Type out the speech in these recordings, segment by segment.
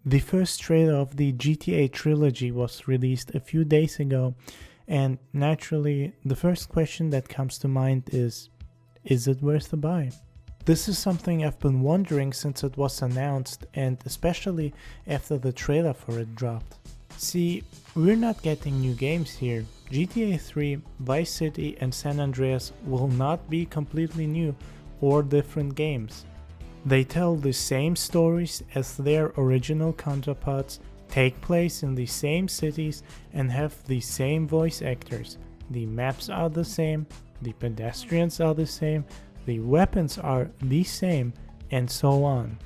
The first trailer of the GTA Trilogy was released a few days ago, and naturally, the first question that comes to mind is it worth a buy? This is something I've been wondering since it was announced, and especially after the trailer for it dropped. See, we're not getting new games here. GTA 3, Vice City, and San Andreas will not be completely new or different games. They tell the same stories as their original counterparts, take place in the same cities, and have the same voice actors. The maps are the same, the pedestrians are the same, the weapons are the same, and so on.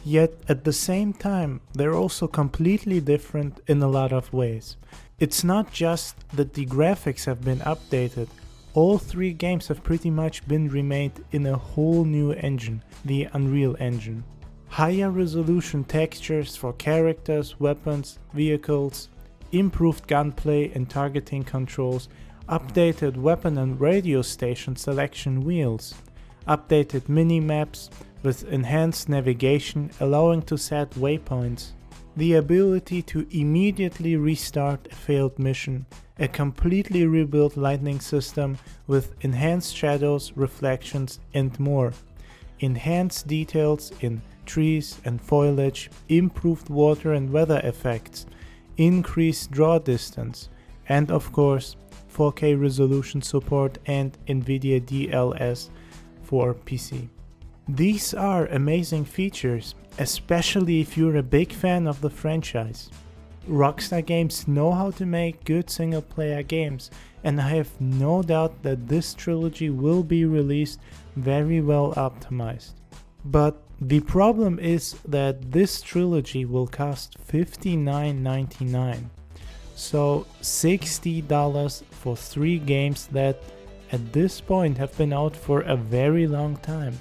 Yet at the same time, they're also completely different in a lot of ways. It's not just that the graphics have been updated. All three games have pretty much been remade in a whole new engine, the Unreal Engine. Higher resolution textures for characters, weapons, vehicles, improved gunplay and targeting controls, updated weapon and radio station selection wheels, updated mini-maps with enhanced navigation allowing to set waypoints, the ability to immediately restart a failed mission, a completely rebuilt lighting system with enhanced shadows, reflections, and more, enhanced details in trees and foliage, improved water and weather effects, increased draw distance, and of course 4K resolution support and NVIDIA DLS for PC. These are amazing features, especially if you're a big fan of the franchise. Rockstar Games know how to make good single-player games, and I have no doubt that this trilogy will be released very well optimized. But the problem is that this trilogy will cost $59.99, so $60 for 3 games that at this point have been out for a very long time.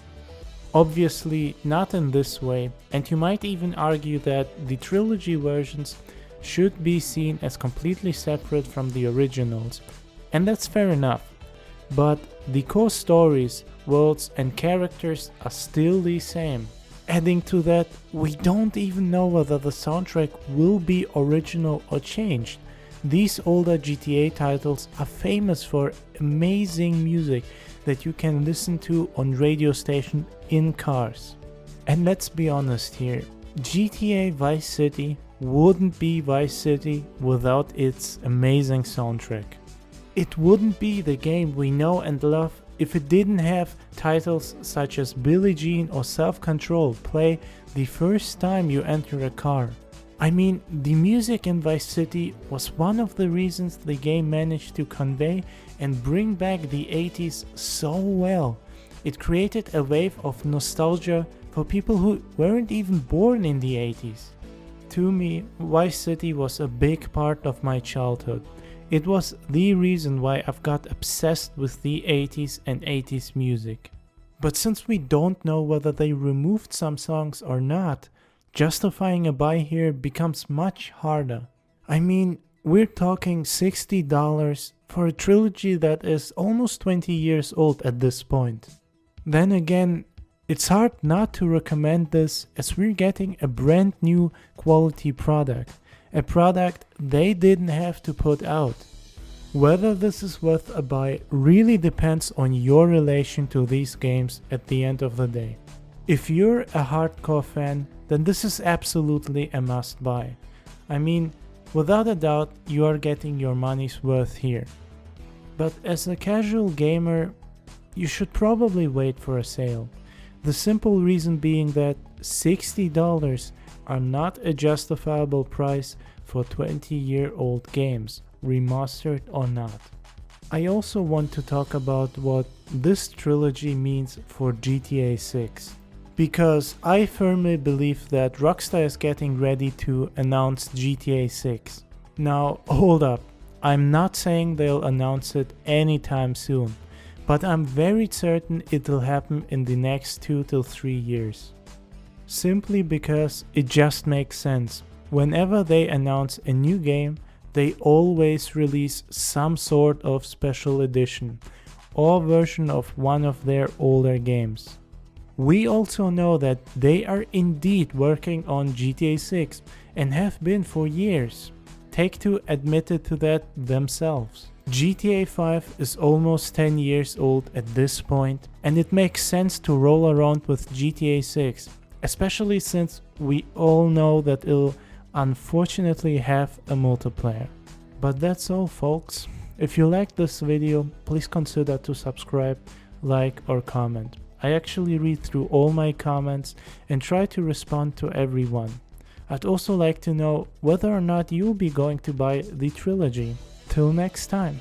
Obviously not in this way, and you might even argue that the trilogy versions should be seen as completely separate from the originals, and that's fair enough. But the core stories, worlds and characters are still the same. Adding to that, we don't even know whether the soundtrack will be original or changed. These older GTA titles are famous for amazing music that you can listen to on radio station in cars. And let's be honest here, GTA Vice City wouldn't be Vice City without its amazing soundtrack. It wouldn't be the game we know and love if it didn't have titles such as Billie Jean or Self-Control play the first time you enter a car. I mean, the music in Vice City was one of the reasons the game managed to convey and bring back the 80s so well. It created a wave of nostalgia for people who weren't even born in the 80s. To me, Vice City was a big part of my childhood. It was the reason why I've got obsessed with the 80s and 80s music. But since we don't know whether they removed some songs or not, justifying a buy here becomes much harder. I mean, we're talking $60 for a trilogy that is almost 20 years old at this point. Then again, it's hard not to recommend this as we're getting a brand new quality product, a product they didn't have to put out. Whether this is worth a buy really depends on your relation to these games at the end of the day. If you're a hardcore fan, then this is absolutely a must buy. I mean, without a doubt, you are getting your money's worth here. But as a casual gamer, you should probably wait for a sale. The simple reason being that $60 are not a justifiable price for 20-year-old games, remastered or not. I also want to talk about what this trilogy means for GTA 6. Because I firmly believe that Rockstar is getting ready to announce GTA 6. Now, hold up. I'm not saying they'll announce it anytime soon, but I'm very certain it'll happen in the next 2 to 3 years. Simply because it just makes sense. Whenever they announce a new game, they always release some sort of special edition or version of one of their older games. We also know that they are indeed working on GTA 6 and have been for years. Take-Two admitted to that themselves. GTA 5 is almost 10 years old at this point, and it makes sense to roll around with GTA 6, especially since we all know that it'll unfortunately have a multiplayer. But that's all, folks. If you liked this video, please consider to subscribe, like, or comment. I actually read through all my comments and try to respond to everyone. I'd also like to know whether or not you'll be going to buy the Trilogy. Till next time.